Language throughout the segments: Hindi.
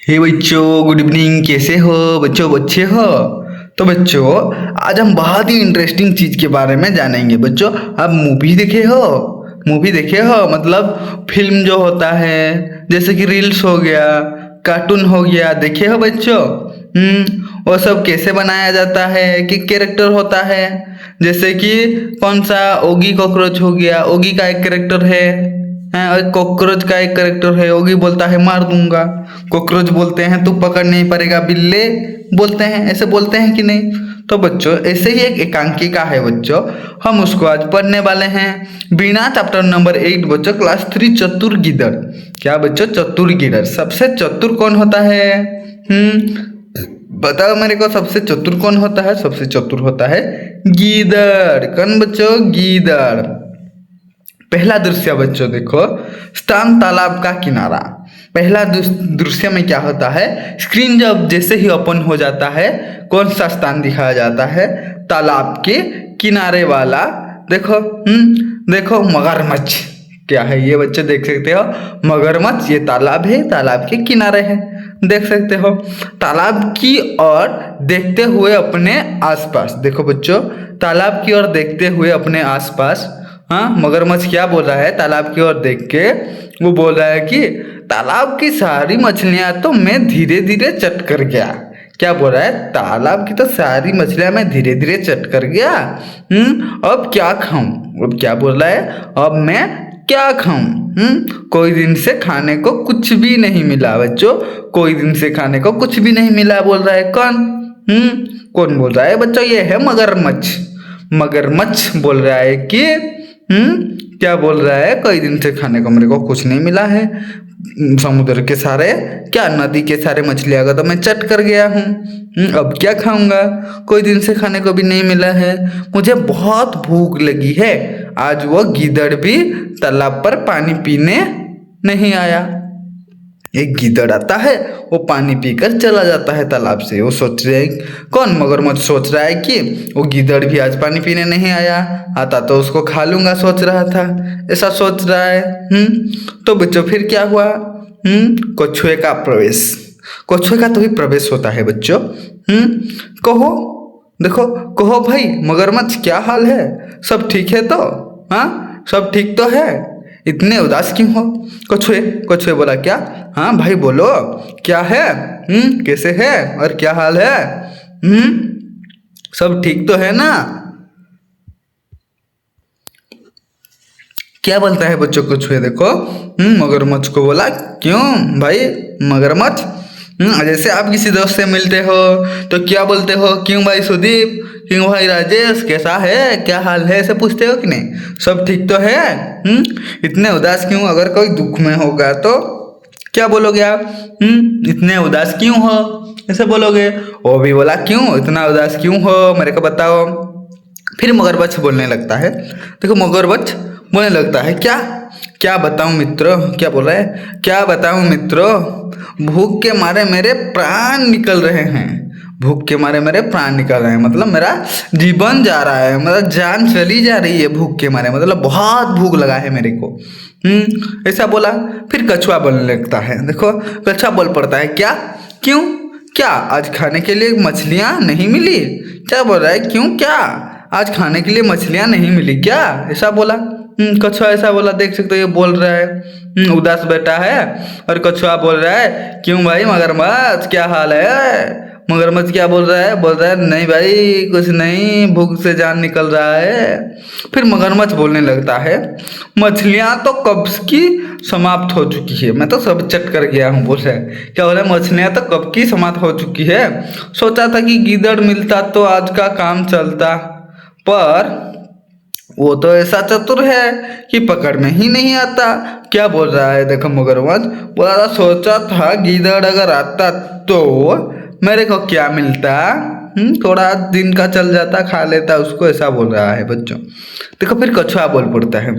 हे बच्चों, गुड इवनिंग। कैसे हो बच्चों? अच्छे हो? तो बच्चों, आज हम बहुत ही इंटरेस्टिंग चीज के बारे में जानेंगे। बच्चों, आप मूवी देखे हो? मूवी देखे हो मतलब फिल्म जो होता है, जैसे कि रील्स हो गया, कार्टून हो गया, देखे हो बच्चों? वो सब कैसे बनाया जाता है, कि कैरेक्टर होता है, जैसे कि कौन सा ओगी कॉकरोच हो गया, ओगी का एक कैरेक्टर है। हाँ, और कॉकरोच का एक करेक्टर है, ओगी बोलता है मार दूंगा। कॉकरोच बोलते हैं तू पकड़ नहीं पाएगा बिल्ले, बोलते हैं, ऐसे बोलते हैं कि नहीं? तो बच्चों, ऐसे ही एक एकांकिका है बच्चों, हम उसको आज पढ़ने वाले हैं। बीना चैप्टर नंबर 8 बच्चों, क्लास 3, चतुर गीदड़। क्या बच्चों? चतुर गीदड़। सबसे चतुर कौन होता है? बताओ मेरे को, सबसे चतुर कौन होता है? सबसे चतुर होता है गीदड़। कौन बच्चों? गीदड़। पहला दृश्य बच्चों देखो, स्थान तालाब का किनारा। पहला दृश्य में क्या होता है, स्क्रीन जब जैसे ही ओपन हो जाता है, कौन सा स्थान दिखाया जाता है? तालाब के किनारे वाला। देखो, देखो मगरमच्छ। क्या है ये बच्चे? देख सकते हो मगरमच्छ। ये तालाब है, तालाब के किनारे है, देख सकते हो। तालाब की ओर देखते हुए अपने आसपास। देखो बच्चों, तालाब की ओर देखते हुए अपने आसपास। हाँ, मगरमच्छ क्या बोल रहा है? तालाब की ओर देख के वो बोल रहा है कि तालाब की सारी मछलियां तो मैं धीरे धीरे चट कर गया। क्या बोल रहा है? तालाब की तो सारी मछलियां मैं धीरे धीरे चट कर गया। अब क्या खाऊं? अब क्या बोल रहा है? अब मैं क्या खाऊं? कोई दिन से खाने को कुछ भी नहीं मिला बच्चों, कोई दिन से खाने को कुछ भी नहीं मिला बोल रहा है। कौन? कौन बोल रहा है बच्चों? ये है मगरमच्छ। मगरमच्छ बोल रहा है कि क्या बोल रहा है? कई दिन से खाने को मेरे को कुछ नहीं मिला है। समुद्र के सारे, क्या नदी के सारे मछलियां का तो मैं चट कर गया हूँ। अब क्या खाऊंगा? कोई दिन से खाने को भी नहीं मिला है। मुझे बहुत भूख लगी है। आज वो गीदड़ भी तालाब पर पानी पीने नहीं आया। एक गीदड़ आता है, वो पानी पीकर चला जाता है तालाब से। वो सोच रहे हैं, कौन? मगरमच्छ सोच रहा है कि वो गीदड़ भी आज पानी पीने नहीं आया, आता तो उसको खा लूंगा, सोच रहा था, ऐसा सोच रहा है। तो बच्चों फिर क्या हुआ? कछुए का प्रवेश। कछुए का तो भी प्रवेश होता है बच्चों। कहो, देखो, कहो भाई मगरमच्छ, क्या हाल है? सब ठीक है तो? हाँ, सब ठीक तो है? इतने उदास क्यों हो? कछुए कछुए बोला, क्या? हाँ भाई बोलो, क्या है? कैसे है और क्या हाल है? सब ठीक तो है ना? क्या बोलता है बच्चों कछुए? देखो, मगरमच्छ को बोला, क्यों भाई मगरमच्छ? जैसे आप किसी दोस्त से मिलते हो तो क्या बोलते हो? क्यों भाई सुदीप, क्यों भाई राजेश, कैसा है, क्या हाल है, ऐसे पूछते हो कि नहीं? सब ठीक तो है? इतने उदास क्यों? अगर कोई दुख में होगा तो क्या बोलोगे आप? इतने उदास क्यों हो, ऐसे बोलोगे। वो भी बोला, क्यों इतना उदास क्यों हो, मेरे को बताओ। फिर मगरमच्छ बोलने लगता है। देखो, मगरमच्छ बोलने लगता है, क्या क्या बताऊं मित्रों? क्या बोल रहा है? क्या बताऊं मित्रों, भूख के मारे मेरे प्राण निकल रहे हैं। भूख के मारे मेरे प्राण निकल रहे हैं मतलब मेरा जीवन जा रहा है, मतलब जान चली जा रही है भूख के मारे, मतलब बहुत भूख लगा है मेरे को। ऐसा बोला। फिर कछुआ बोलने लगता है। देखो, कछुआ बोल पड़ता है, क्या? क्यों? क्या आज खाने के लिए मछलियां नहीं मिली? क्या बोल रहा है? क्यों? क्या आज खाने के लिए मछलियां नहीं मिली क्या? ऐसा बोला। कछुआ ऐसा बोला। देख सकते हो ये बोल रहा है, उदास बैठा है, और कछुआ बोल रहा है, क्यों भाई मगरमच्छ, क्या हाल है? मगरमच्छ क्या बोल रहा है? बोल रहा है, नहीं भाई कुछ नहीं, भूख से जान निकल रहा है। फिर मगरमच्छ बोलने लगता है, मछलियां तो कब की समाप्त हो चुकी है, मैं तो सब चट कर गया हूँ। बोल रहा है, क्या बोल रहा है? मछलियां तो कब की समाप्त हो चुकी है। सोचा था कि गीदड़ मिलता तो आज का काम चलता, पर वो तो ऐसा चतुर है कि पकड़ में ही नहीं आता। क्या बोल रहा है? देखो मगरमच्छ बोला था, सोचा था गीदड़ अगर आता तो मेरे को क्या मिलता, थोड़ा दिन का चल जाता, खा लेता उसको, ऐसा बोल रहा है बच्चों। देखो फिर कछुआ बोल पड़ता है।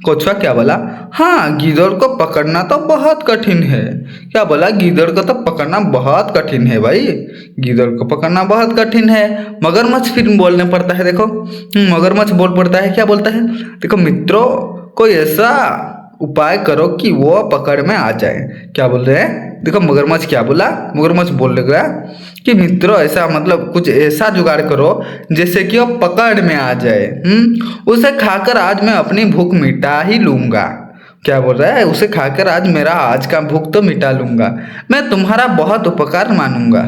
कछुआ क्या बोला? हाँ, गीदड़ को पकड़ना तो बहुत कठिन है। क्या बोला? गीदड़ को तो पकड़ना बहुत कठिन है भाई, गीदड़ को पकड़ना बहुत कठिन है। मगरमच्छ फिर बोलने पड़ता है। देखो, मगरमच्छ बोल पड़ता है। क्या बोलता है? देखो मित्रों, कोई ऐसा उपाय करो कि वो पकड़ में आ जाए। क्या बोल रहे हैं, देखो मगरमच्छ क्या बोला, मगरमच्छ बोल रहा कि मित्रों ऐसा मतलब कुछ ऐसा जुगाड़ करो जैसे कि वो पकड़ में आ जाए। उसे खाकर आज मैं अपनी भूख मिटा ही लूंगा। क्या बोल रहा है, उसे खाकर आज मेरा आज का भूख तो मिटा लूंगा, मैं तुम्हारा बहुत उपकार मानूंगा।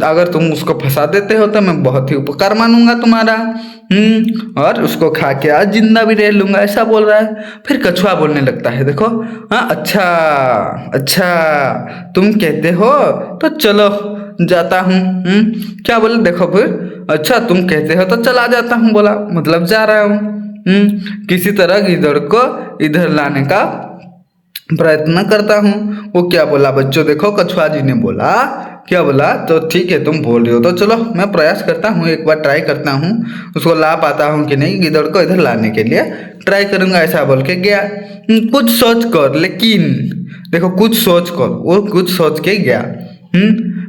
अगर तुम उसको फंसा देते हो तो मैं बहुत ही उपकार मानूंगा तुम्हारा। और उसको खा के आज जिंदा भी रह लूंगा, ऐसा बोल रहा है। फिर कछुआ बोलने लगता है, देखो हाँ अच्छा अच्छा तुम कहते हो तो चलो जाता हूँ। क्या बोले, देखो फिर अच्छा तुम कहते हो तो चला जाता हूँ बोला, मतलब जा रहा हूँ। किसी तरह गिद्धड़ को इधर लाने का प्रयत्न करता हूँ। वो क्या बोला बच्चों, देखो कछुआ जी ने बोला, क्या बोला, तो ठीक है तुम बोल रहे हो तो चलो मैं प्रयास करता हूँ, एक बार ट्राई करता हूँ, उसको ला पाता हूँ कि नहीं, गिद्धड़ को इधर लाने के लिए ट्राई करूँगा, ऐसा बोल के गया। कुछ सोच कर, लेकिन देखो कुछ सोच कर, वो कुछ सोच के गया।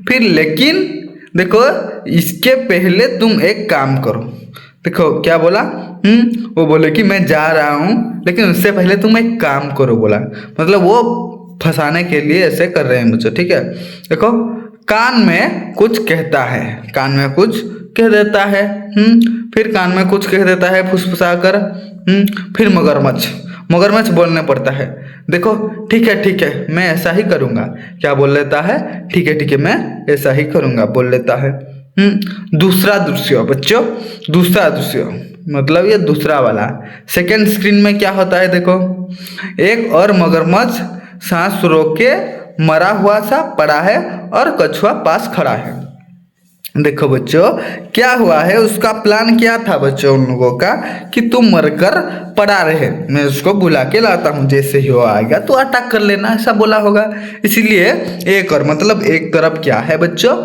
फिर लेकिन देखो इसके पहले तुम एक काम करो। देखो क्या बोला, वो बोले कि मैं जा रहा हूँ लेकिन उससे पहले तुम एक काम करो बोला, मतलब वो फंसाने के लिए ऐसे कर रहे हैं मुझे, ठीक है। देखो कान में कुछ कहता है, कान में कुछ कह देता है। फिर कान में कुछ कह देता है फुसफुसा कर। फिर मगरमच्छ मगरमच्छ बोलने पड़ता है, देखो ठीक है मैं ऐसा ही करूँगा। क्या बोल लेता है, ठीक है मैं ऐसा ही करूँगा बोल लेता है। दूसरा दृश्य बच्चों, दूसरा दृश्य मतलब ये दूसरा वाला सेकंड स्क्रीन में क्या होता है, देखो एक और मगरमच्छ सांस रोक के मरा हुआ सा पड़ा है और कछुआ पास खड़ा है। देखो बच्चों क्या हुआ है, उसका प्लान क्या था बच्चों उन लोगों का कि तुम मरकर पड़ा रहे, मैं उसको बुला के लाता हूँ, जैसे ही वो आएगा तो अटैक कर लेना, ऐसा बोला होगा। इसीलिए एक और मतलब एक तरफ क्या है बच्चों,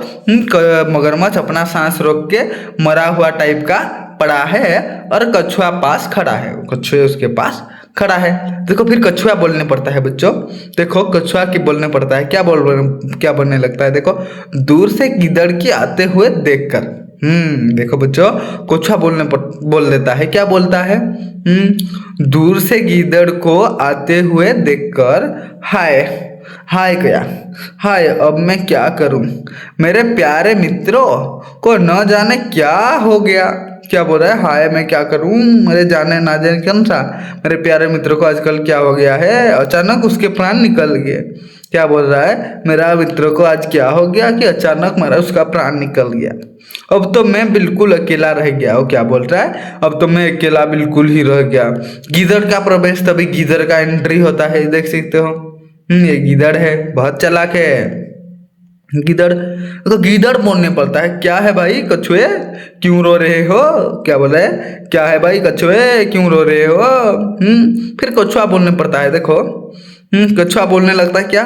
मगरमच्छ अपना सांस रोक के मरा हुआ टाइप का पड़ा है और कछुआ पास खड़ा है, कछुआ उसके पास खड़ा है। देखो फिर कछुआ बोलने पड़ता है बच्चों, देखो कछुआ की बोलने पड़ता है, क्या बोलने लगता है, देखो दूर से गिद्धड़ की आते हुए देखकर। देखो बच्चों कछुआ बोल देता है, क्या बोलता है, दूर से गिद्धड़ को आते हुए देखकर हाय हाय गया, हाय अब मैं क्या करूं, मेरे प्यारे मित्रों को न जाने क्या हो गया। क्या बोल रहा है, हाय मैं क्या करूं, मेरे जाने ना जाने कौन सा, मेरे प्यारे मित्र को आजकल क्या हो गया है, अचानक उसके प्राण निकल गए। क्या बोल रहा है, मेरा मित्र को आज क्या हो गया कि अचानक मेरा उसका प्राण निकल गया, अब तो मैं बिल्कुल अकेला रह गया। वो क्या बोल रहा है, अब तो मैं अकेला बिल्कुल ही रह गया। गिद्धड़ का प्रवेश, तभी गिद्धड़ का एंट्री होता है, देख सकते हो। ये गिद्धड़ है, बहुत चालाक है गिद्धड़। तो गिद्धड़ बोलने पड़ता है, क्या है भाई कछुए क्यों रो रहे हो, क्या बोला है, क्या है भाई कछुए क्यों रो रहे हो। फिर कछुआ बोलने पड़ता है, देखो कछुआ बोलने लगता है, क्या,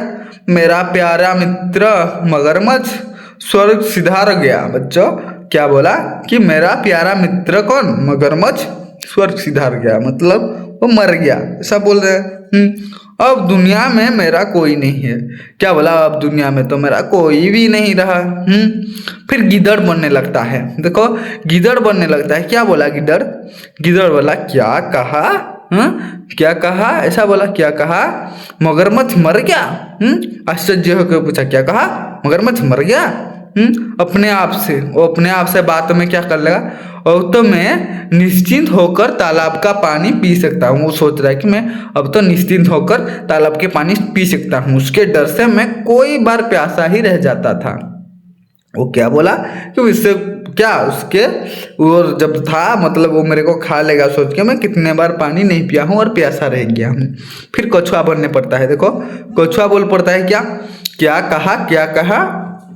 मेरा प्यारा मित्र मगरमच्छ स्वर्ग सिधार गया। बच्चों क्या बोला कि मेरा प्यारा मित्र कौन, मगरमच्छ स्वर्ग सिधार गया, मतलब वो मर गया, ऐसा बोल रहे हैं। अब दुनिया में मेरा कोई नहीं है। क्या बोला, अब दुनिया में तो मेरा कोई भी नहीं रहा। फिर गिद्धड़ बनने लगता है, देखो गिद्धड़ बनने लगता है, क्या बोला गिद्धड़, गिद्धड़ बोला क्या कहा, क्या कहा, ऐसा बोला, क्या कहा, मगरमच्छ मर गया। आश्चर्य होकर पूछा, क्या कहा, मगरमच्छ मर गया। अपने आप से, वो अपने आप से बात में क्या कर लेगा, और तो मैं निश्चिंत होकर तालाब का पानी पी सकता हूँ। वो सोच रहा है कि मैं अब तो निश्चिंत होकर तालाब के पानी पी सकता हूँ, उसके डर से मैं कोई बार प्यासा ही रह जाता था। वो क्या बोला कि इससे क्या, उसके वो जब था मतलब वो मेरे को खा लेगा सोच के मैं कितने बार पानी नहीं पिया हूँ और प्यासा रह गया हूँ। फिर कछुआ बनने पड़ता है, देखो कछुआ बोल पड़ता है, क्या क्या कहा, क्या कहा,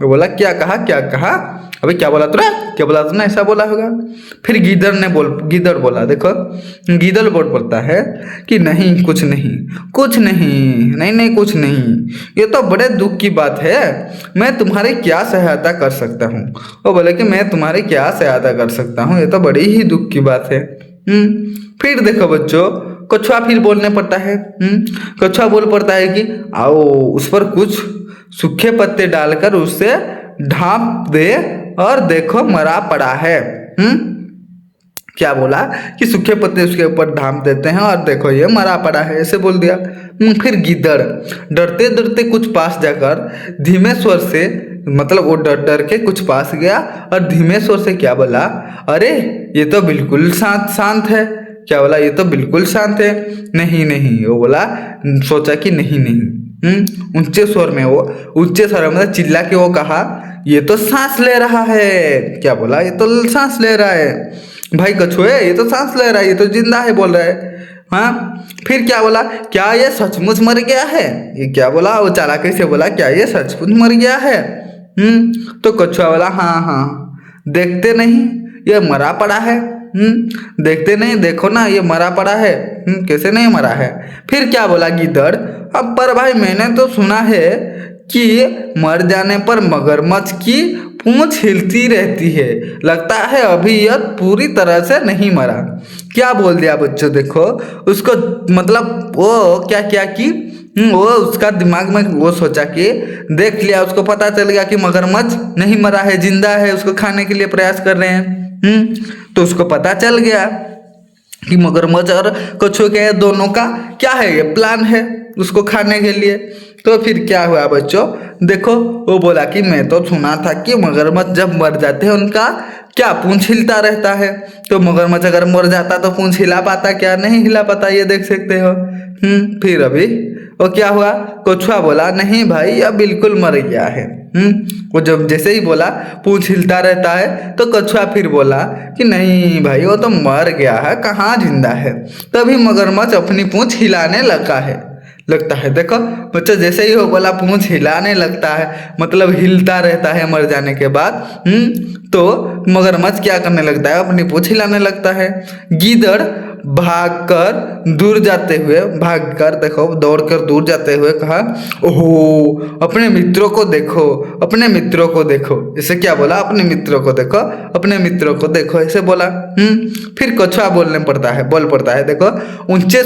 वो बोला क्या कहा, क्या कहा, अभी क्या बोला तूने, क्या बोला तूने, ऐसा बोला होगा। फिर गिद्धड़ बोला, देखो गिद्धड़ बोल पड़ता है कि नहीं कुछ नहीं, कुछ नहीं, नहीं नहीं कुछ नहीं, ये तो बड़े दुख की बात है, मैं तुम्हारी क्या सहायता कर सकता हूँ। वो बोले कि मैं तुम्हारी क्या सहायता कर सकता हूँ, ये तो बड़ी ही दुख की बात है। फिर देखो बच्चों कछुआ फिर बोलने पड़ता है, कछुआ बोल पड़ता है कि आओ उस पर कुछ सूखे पत्ते डालकर उससे ढांप दे और देखो मरा पड़ा है। क्या बोला कि सूखे पत्ते उसके ऊपर ढाम देते हैं और देखो ये मरा पड़ा है, ऐसे बोल दिया। फिर गिद्दड़ डरते डरते कुछ पास जाकर धीमे स्वर से, मतलब वो डर डर के कुछ पास गया और धीमे स्वर से क्या बोला, अरे ये तो बिल्कुल शांत शांत है। क्या बोला, ये तो बिल्कुल शांत है। नहीं नहीं, वो बोला, सोचा कि नहीं नहीं, ऊंचे स्वर में वो, ऊंचे स्वर में मतलब चिल्ला के वो कहा, ये तो सांस ले रहा है। क्या बोला, ये तो सांस ले रहा है। भाई कछुए, ये तो सांस ले रहा है, ये तो जिंदा है बोल रहा है। हाँ, फिर क्या बोला, क्या ये सचमुच मर गया है? ये क्या बोला, वो चालाकी से बोला, क्या ये सचमुच मर गया है? तो कछुआ बोला, हाँ हाँ, देखते नहीं ये मरा पड़ा है। देखते नहीं, देखो ना ये मरा पड़ा है। कैसे नहीं मरा है? फिर क्या बोला गिद्दड़, अब पर भाई मैंने तो सुना है कि मर जाने पर मगरमच्छ की पूंछ हिलती रहती है, लगता है अभी यह पूरी तरह से नहीं मरा। क्या बोल दिया बच्चों, देखो उसको, मतलब वो क्या क्या कि वो उसका दिमाग में वो सोचा कि देख लिया, उसको पता चल गया कि मगरमच्छ नहीं मरा है, जिंदा है, उसको खाने के लिए प्रयास कर रहे हैं। तो उसको पता चल गया कि मगरमच्छ और कछुए के दोनों का क्या है, ये प्लान है उसको खाने के लिए। तो फिर क्या हुआ बच्चों, देखो वो बोला कि मैं तो सुना था कि मगरमच्छ जब मर जाते हैं उनका क्या पूंछ हिलता रहता है। तो मगरमच्छ अगर मर जाता तो पूंछ हिला पाता क्या? नहीं हिला पाता, ये देख सकते हो। फिर अभी वो क्या हुआ, कछुआ बोला, नहीं भाई यह बिल्कुल मर गया है। वो जब जैसे ही बोला पूंछ हिलता रहता है, तो कछुआ फिर बोला कि नहीं भाई वो तो मर गया है, कहाँ जिंदा है। तभी मगरमच्छ अपनी पूंछ हिलाने लगता है। देखो बच्चों, जैसे ही वो बोला पूंछ हिलाने लगता है, मतलब हिलता रहता है मर जाने के बाद। तो मगरमच्छ क्या करने लगता है, अपनी पूंछ हिलाने लगता है। गीदड़ भागकर दूर जाते हुए, देखो दौड़कर दूर जाते हुए कहा, ओहो अपने मित्रों को देखो, अपने मित्रों को देखो। इसे क्या बोला, अपने मित्रों को देखो, अपने मित्रों को देखो, ऐसे बोला। फिर कछुआ बोल पड़ता है, देखो ऊंचे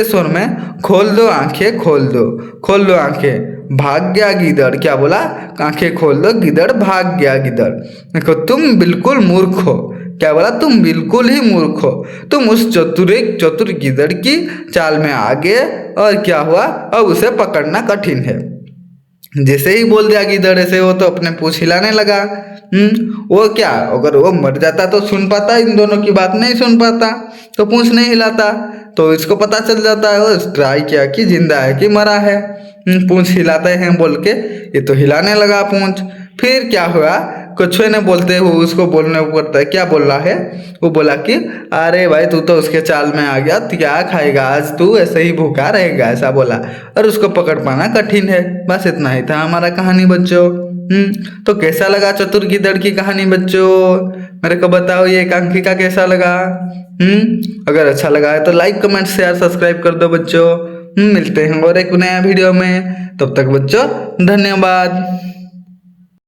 स्वर में, खोल दो आंखें, खोल दो आंखें। भाग गया गिद्दड़। क्या बोला, आंखें खोल दो, गिद्दड़ भाग गया। गिद्दड़, देखो तुम बिल्कुल मूर्ख हो। क्या बोला, तुम बिल्कुल ही मूर्ख हो, तुम उस चतुर गिद्दड़ की चाल में आ गए और क्या हुआ, अब उसे पकड़ना कठिन है। जैसे ही बोल दिया गिद्दड़ ऐसे, वो तो अपने पूंछ हिलाने लगा। वो क्या, अगर वो मर जाता तो सुन पाता, इन दोनों की बात नहीं सुन पाता, तो पूंछ नहीं हिलाता, तो इसको पता चल जाता है। वो ट्राई किया कि जिंदा है कि मरा है। पूंछ हिलाते हैं बोल के ये तो हिलाने लगा पूंछ। फिर क्या हुआ, कछुए ने बोलते हुए उसको बोलने पड़ता है, क्या बोल रहा है, वो बोला कि अरे भाई तू तो उसके चाल में आ गया, क्या खाएगा आज तू, ऐसे ही भूखा रहेगा, ऐसा बोला। और उसको पकड़ पाना कठिन है। बस इतना ही था हमारा कहानी बच्चों। तो कैसा लगा चतुर गिद्दड़ की कहानी बच्चों, मेरे को बताओ ये एकांकी का कैसा लगा। अगर अच्छा लगा है तो लाइक कमेंट शेयर सब्सक्राइब कर दो बच्चों। मिलते हैं और एक नया वीडियो में, तब तक बच्चों धन्यवाद।